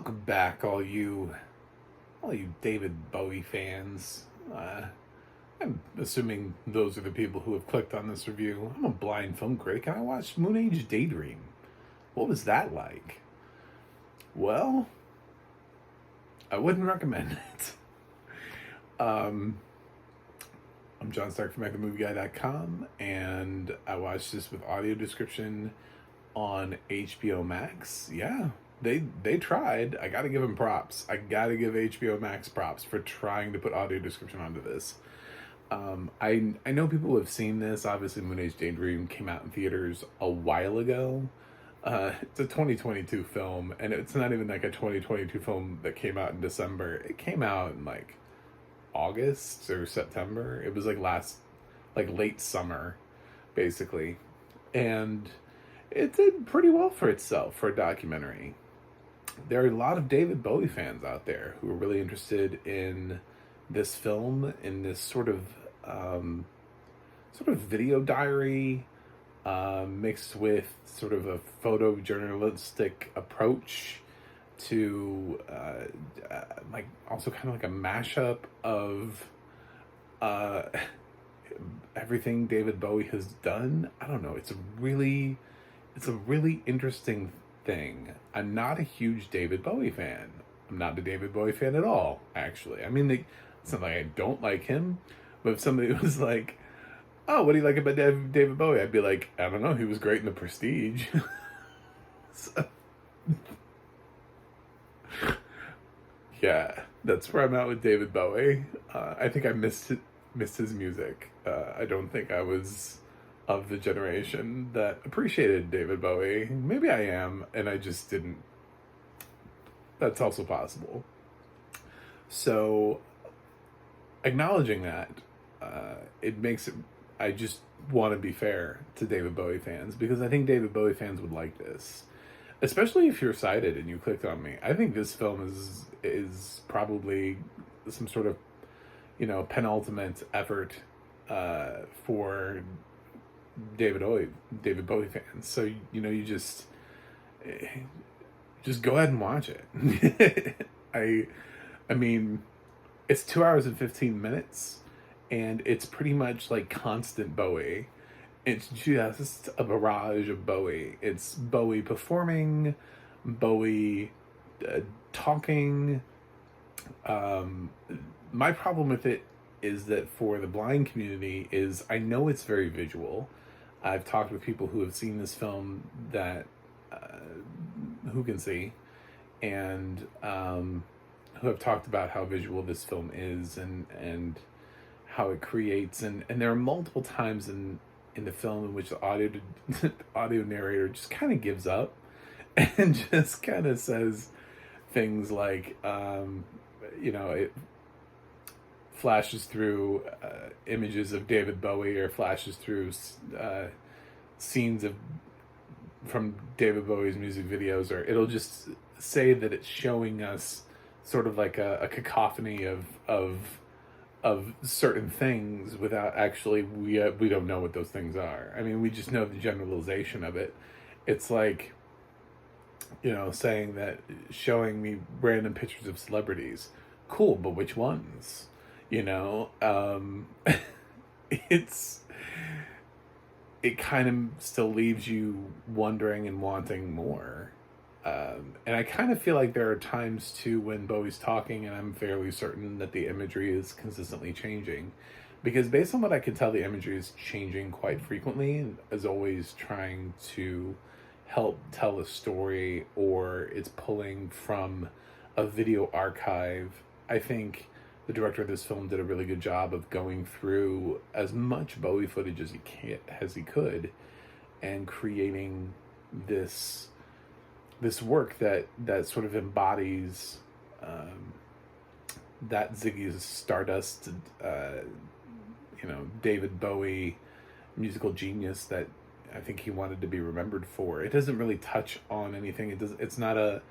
Welcome back, all you David Bowie fans. I'm assuming those are the people who have clicked on this review. I'm a blind film critic, and I watched Moon Age Daydream. What was that like? Well, I wouldn't recommend it. I'm John Stark from MakeTheMovieGuy.com, and I watched this with audio description on HBO Max. Yeah, they tried. I gotta give them props. I gotta give HBO Max props for trying to put audio description onto this. I know people have seen this. Obviously, Moon Age Daydream came out in theaters a while ago. It's a 2022 film, and it's not even like a 2022 film that came out in December. It came out in like August or September. It was like late summer, basically. And it did pretty well for itself for a documentary. There are a lot of David Bowie fans out there who are really interested in this film, in this sort of video diary, mixed with sort of a photojournalistic approach to like also kind of like a mashup of everything David Bowie has done. I don't know. It's a really interesting thing. I'm not a huge David Bowie fan. I'm not a David Bowie fan at all, actually. I mean, it's not like I don't like him, but if somebody was like, oh, what do you like about David Bowie? I'd be like, I don't know, he was great in The Prestige. So, yeah, that's where I'm at with David Bowie. I think I missed his music. I don't think I was of the generation that appreciated David Bowie. Maybe I am, and I just didn't. That's also possible. So, acknowledging that, it makes it. I just want to be fair to David Bowie fans, because I think David Bowie fans would like this, especially if you're sighted and you clicked on me. I think this film is probably some sort of, penultimate effort for David Bowie fans. So you just go ahead and watch it. I mean, it's 2 hours and 15 minutes, and it's pretty much like constant Bowie. It's just a barrage of Bowie. It's Bowie performing, Bowie talking. My problem with it is that for the blind community is I know it's very visual. I've talked with people who have seen this film that who can see, and who have talked about how visual this film is and how it creates, and there are multiple times in the film in which the audio narrator just kind of gives up and just kind of says things like it flashes through images of David Bowie, or flashes through scenes from David Bowie's music videos, or it'll just say that it's showing us sort of like a cacophony of certain things without actually, we don't know what those things are. I mean, we just know the generalization of it. It's like, saying that, showing me random pictures of celebrities. Cool, but which ones? It kind of still leaves you wondering and wanting more. And I kind of feel like there are times too when Bowie's talking and I'm fairly certain that the imagery is consistently changing, because based on what I can tell, the imagery is changing quite frequently and is always trying to help tell a story, or it's pulling from a video archive. I think the director of this film did a really good job of going through as much Bowie footage as he could, and creating this work that sort of embodies that Ziggy Stardust, David Bowie musical genius that I think he wanted to be remembered for. It doesn't really touch on anything. It's not a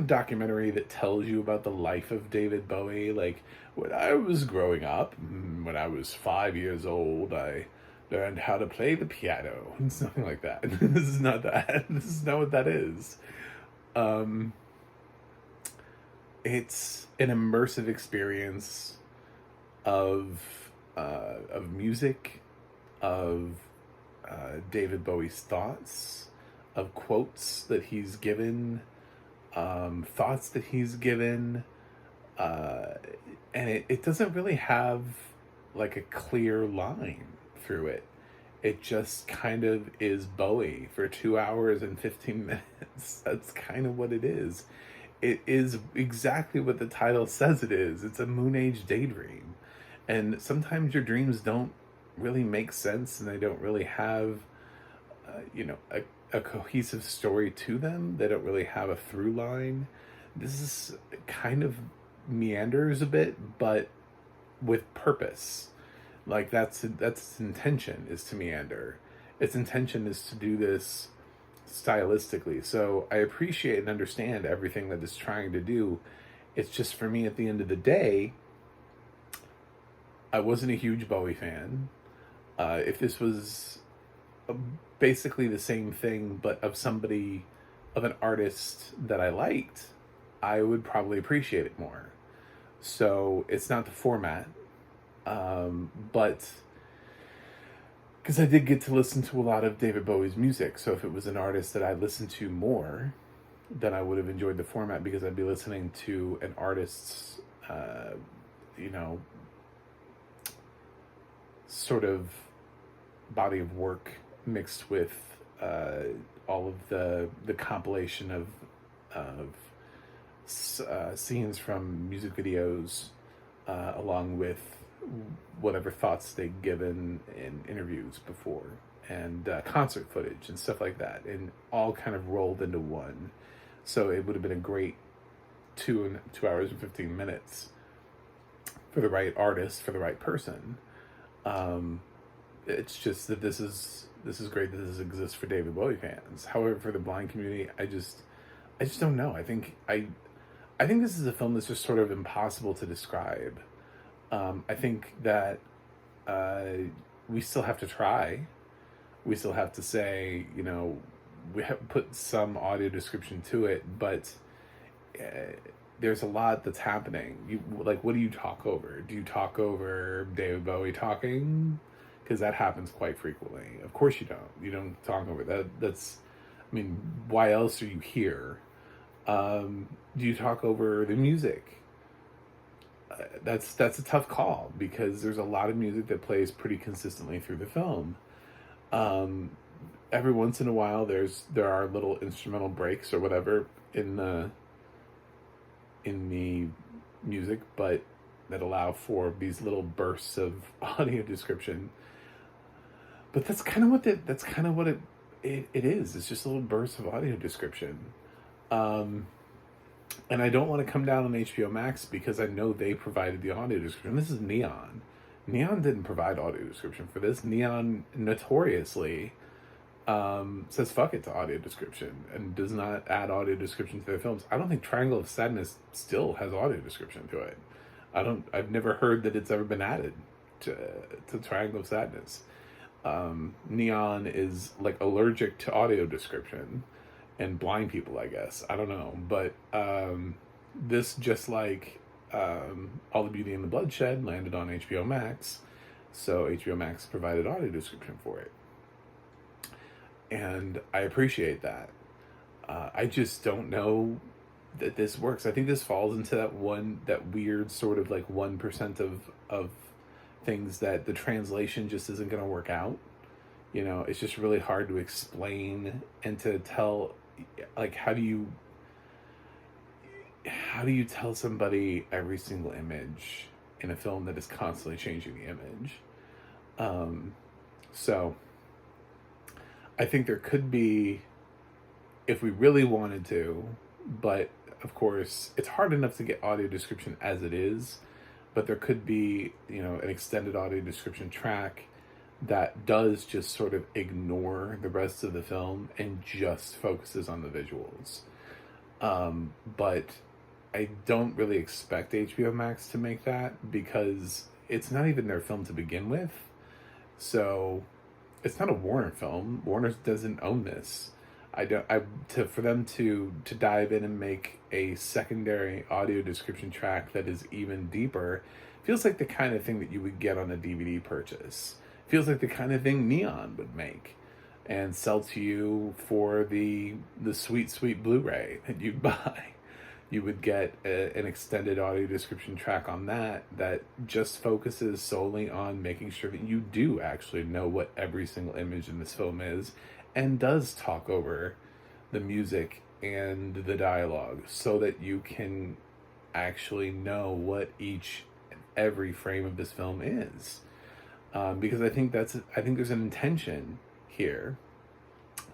documentary that tells you about the life of David Bowie. Like, when I was growing up, when I was 5 years old, I learned how to play the piano. It's nothing like that. This is not that. This is not what that is. it's an immersive experience of music, of David Bowie's thoughts, of quotes that he's given, thoughts that he's given, uh, and it doesn't really have like a clear line through it. It just kind of is Bowie for 2 hours and 15 minutes. That's kind of what it is. It is exactly what the title says it is. It's a moon age daydream. And sometimes your dreams don't really make sense and they don't really have, a cohesive story to them. They don't really have a through line. This is kind of meanders a bit, but with purpose. Like that's its intention, is to meander. Its intention is to do this stylistically. So I appreciate and understand everything that it's trying to do. It's just, for me, at the end of the day, I wasn't a huge Bowie fan. If this was basically the same thing, but of an artist that I liked, I would probably appreciate it more. So it's not the format, but because I did get to listen to a lot of David Bowie's music. So if it was an artist that I listened to more, then I would have enjoyed the format, because I'd be listening to an artist's, you know, sort of body of work mixed with all of the compilation of scenes from music videos, along with whatever thoughts they'd given in interviews before, and concert footage and stuff like that, and all kind of rolled into one. So it would have been a great 2 hours and 15 minutes for the right artist, for the right person. It's just that this is great that this exists for David Bowie fans. However, for the blind community, I just don't know. I think this is a film that's just sort of impossible to describe. I think that we still have to try. We still have to say, we have put some audio description to it, but there's a lot that's happening. What do you talk over? Do you talk over David Bowie talking? Because that happens quite frequently. Of course you don't. You don't talk over that. Why else are you here? Do you talk over the music? That's a tough call, because there's a lot of music that plays pretty consistently through the film. Every once in a while, there are little instrumental breaks or whatever in the music, but that allow for these little bursts of audio description. But that's kind of what it is. It's just a little burst of audio description. And I don't want to come down on HBO Max, because I know they provided the audio description. This is Neon. Neon didn't provide audio description for this. Neon notoriously says fuck it to audio description and does not add audio description to their films. I don't think Triangle of Sadness still has audio description to it. I've never heard that it's ever been added to Triangle of Sadness. Neon is like allergic to audio description, and blind people, I guess. I don't know. But this, just like All the Beauty and the Bloodshed, landed on HBO Max. So HBO Max provided audio description for it. And I appreciate that. I just don't know that this works. I think this falls into that weird sort of like 1% of things that the translation just isn't going to work out. It's just really hard to explain and to tell. Like, how do you tell somebody every single image in a film that is constantly changing the image? So I think there could be, if we really wanted to, but of course it's hard enough to get audio description as it is, but there could be, an extended audio description track that does just sort of ignore the rest of the film and just focuses on the visuals. But I don't really expect HBO Max to make that, because it's not even their film to begin with. So it's not a Warner film. Warner doesn't own this. I don't. I to For them to dive in and make a secondary audio description track that is even deeper feels like the kind of thing that you would get on a DVD purchase. Feels like the kind of thing Neon would make and sell to you for the sweet Blu-ray that you'd buy. You would get an extended audio description track on that just focuses solely on making sure that you do actually know what every single image in this film is, and does talk over the music and the dialogue so that you can actually know what each and every frame of this film is. Because I think there's an intention here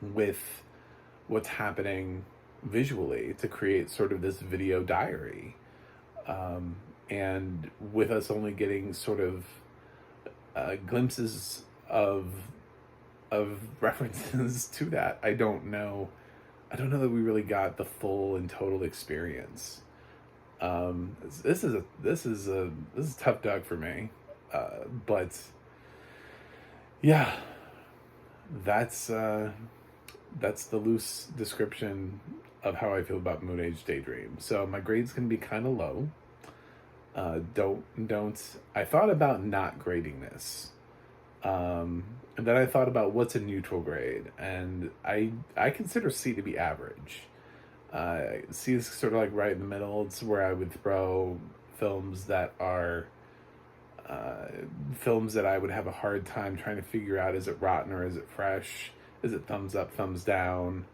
with what's happening visually to create sort of this video diary, and with us only getting sort of glimpses of references to that. I don't know that we really got the full and total experience. This is tough Doug for me, but yeah, that's the loose description of how I feel about Moon Age Daydream. So my grade's gonna be kind of low. Don't. I thought about not grading this, and then I thought about what's a neutral grade, and I consider C to be average. C is sort of like right in the middle. It's where I would throw films that are films that I would have a hard time trying to figure out, is it rotten or is it fresh? Is it thumbs up, thumbs down?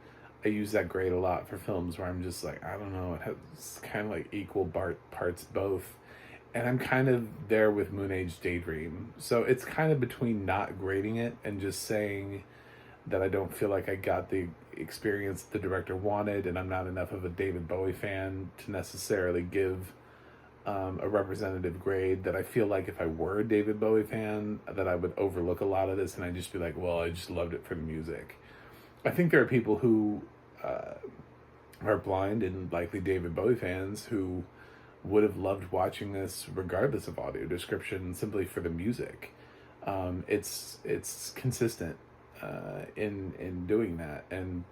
I use that grade a lot for films where I'm just like, I don't know, it has kind of like equal parts both. And I'm kind of there with Moon Age Daydream. So it's kind of between not grading it and just saying that I don't feel like I got the experience the director wanted, and I'm not enough of a David Bowie fan to necessarily give a representative grade. That I feel like if I were a David Bowie fan, that I would overlook a lot of this and I'd just be like, well, I just loved it for the music. I think there are people who are blind and likely David Bowie fans who would have loved watching this regardless of audio description, simply for the music. It's consistent in doing that and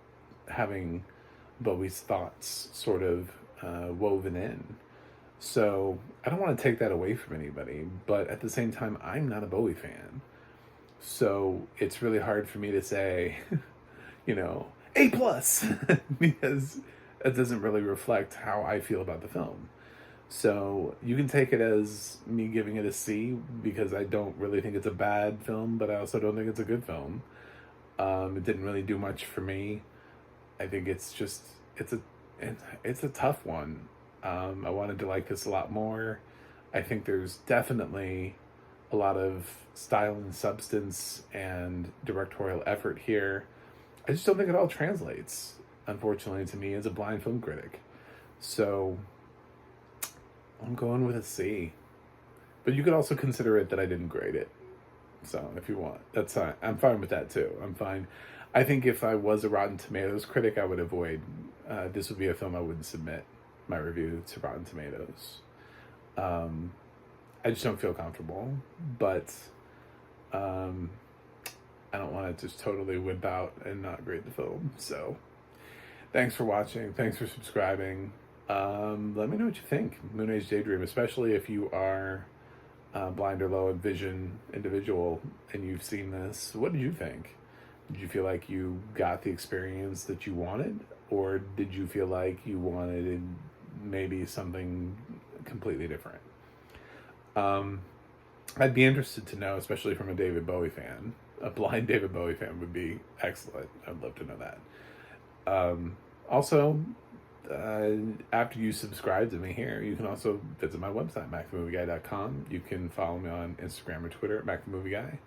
having Bowie's thoughts sort of woven in. So I don't want to take that away from anybody, but at the same time, I'm not a Bowie fan. So it's really hard for me to say, A+, because it doesn't really reflect how I feel about the film. So you can take it as me giving it a C, because I don't really think it's a bad film, but I also don't think it's a good film. It didn't really do much for me. I think it's a tough one. I wanted to like this a lot more. I think there's definitely a lot of style and substance and directorial effort here. I just don't think it all translates, unfortunately, to me as a blind film critic. So I'm going with a C. But you could also consider it that I didn't grade it. So if you want, that's fine. I'm fine with that too. I'm fine. I think if I was a Rotten Tomatoes critic, I would avoid, this would be a film I wouldn't submit my review to Rotten Tomatoes. I just don't feel comfortable, but I don't want to just totally wimp out and not grade the film. So thanks for watching. Thanks for subscribing. Let me know what you think. Moon Age Daydream, especially if you are blind or low vision individual and you've seen this. What did you think? Did you feel like you got the experience that you wanted, or did you feel like you wanted maybe something completely different? I'd be interested to know, especially from a David Bowie fan. A blind David Bowie fan would be excellent. I'd love to know that. Also, after you subscribe to me here, you can also visit my website, MacTheMovieGuy.com. You can follow me on Instagram or Twitter at MacTheMovieGuy.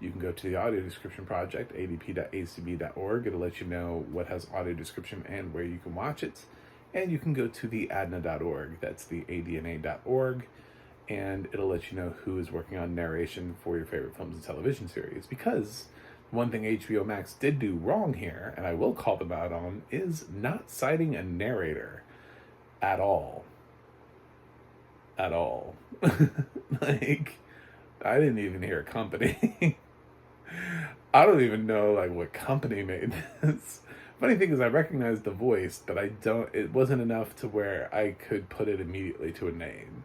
You can go to the audio description project, adp.acb.org. It'll let you know what has audio description and where you can watch it. And you can go to the ADNA.org. That's the ADNA.org. And it'll let you know who is working on narration for your favorite films and television series. Because one thing HBO Max did do wrong here, and I will call them out on, is not citing a narrator at all. At all. Like, I didn't even hear a company. I don't even know, like, what company made this. funny thing is, I recognized the voice, but I don't. It wasn't enough to where I could put it immediately to a name.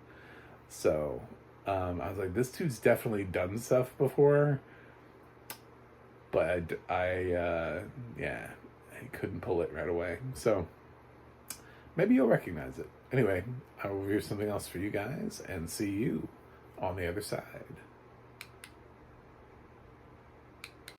So I was like, this dude's definitely done stuff before, but yeah, I couldn't pull it right away. So maybe you'll recognize it. Anyway, I will review something else for you guys and see you on the other side.